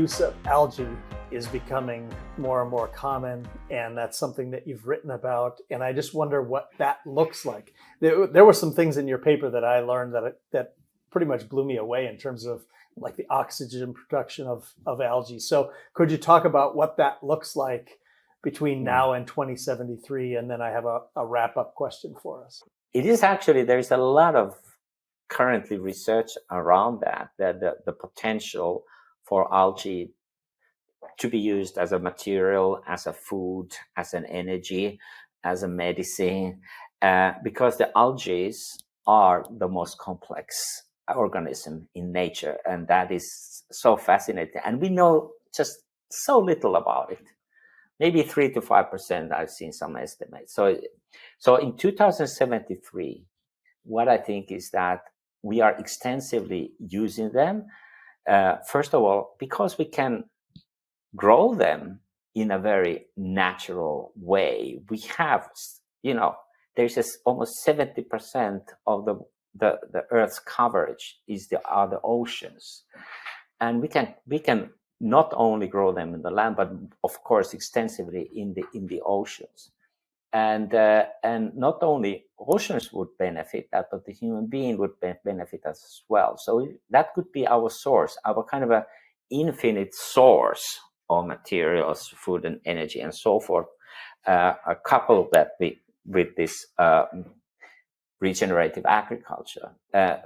use of algae is becoming more and more common, and that's something that you've written about. And I just wonder what that looks like. There were some things in your paper that I learned that pretty much blew me away in terms of like the oxygen production of algae. So could you talk about what that looks like between now and 2073? And then I have a wrap-up question for us. It is actually, there's a lot of currently research around that the potential for algae to be used as a material, as a food, as an energy, as a medicine, because the algae are the most complex organism in nature, and that is so fascinating. And we know just so little about it. Maybe 3 to 5%. I've seen some estimates. So in 2073, what I think is that we are extensively using them. First of all, because we can grow them in a very natural way. We have, there's just almost 70% of the Earth's coverage are the oceans, and we can not only grow them in the land, but of course extensively in the oceans. And not only oceans would benefit that, but the human being would benefit as well. So that could be our source, our kind of a infinite source of materials, food and energy and so forth. Couple that with this regenerative agriculture,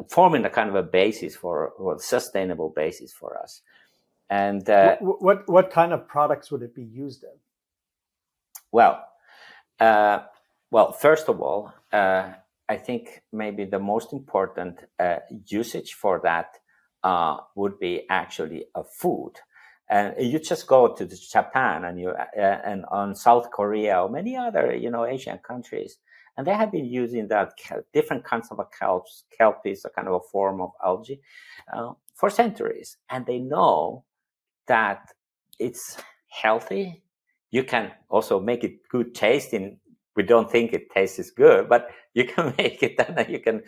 forming a kind of a basis for a sustainable basis for us. And what kind of products would it be used in? Well, first of all, I think maybe the most important usage for that would be actually a food. And you just go to Japan and on South Korea or many other Asian countries, and they have been using that different kinds of kelp is a kind of a form of algae for centuries, and they know that it's healthy. You can also make it good tasting. We don't think it tastes good, but you can make it, and you can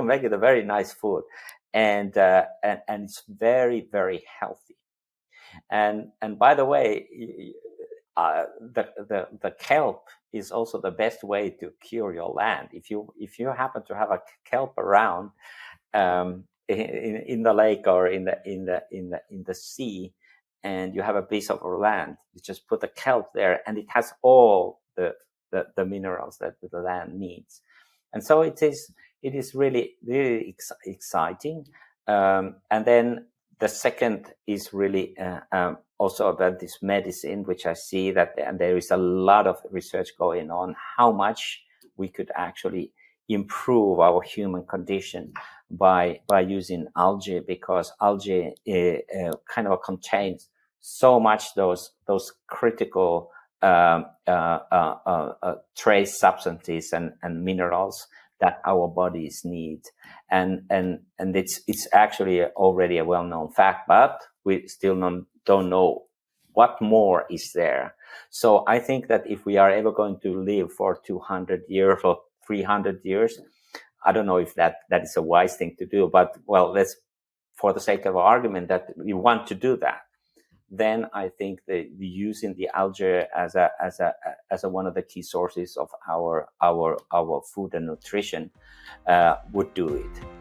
make it a very nice food, and it's very, very healthy. And by the way, the kelp is also the best way to cure your land. If you happen to have a kelp around in the lake or in the sea, and you have a piece of land, you just put the kelp there, and it has all the minerals that the land needs. And so it is really, really exciting. And then the second is really also about this medicine, which I see that, and there is a lot of research going on, how much we could actually improve our human condition by using algae, because algae kind of contains so much those critical trace substances and minerals that our bodies need, and it's actually already a well-known fact, but we still don't know what more is there. So I think that if we are ever going to live for 200 years or 300 years, I don't know if that is a wise thing to do, but well, let's, for the sake of argument, that we want to do that, then I think that using the algae as a one of the key sources of our food and nutrition would do it.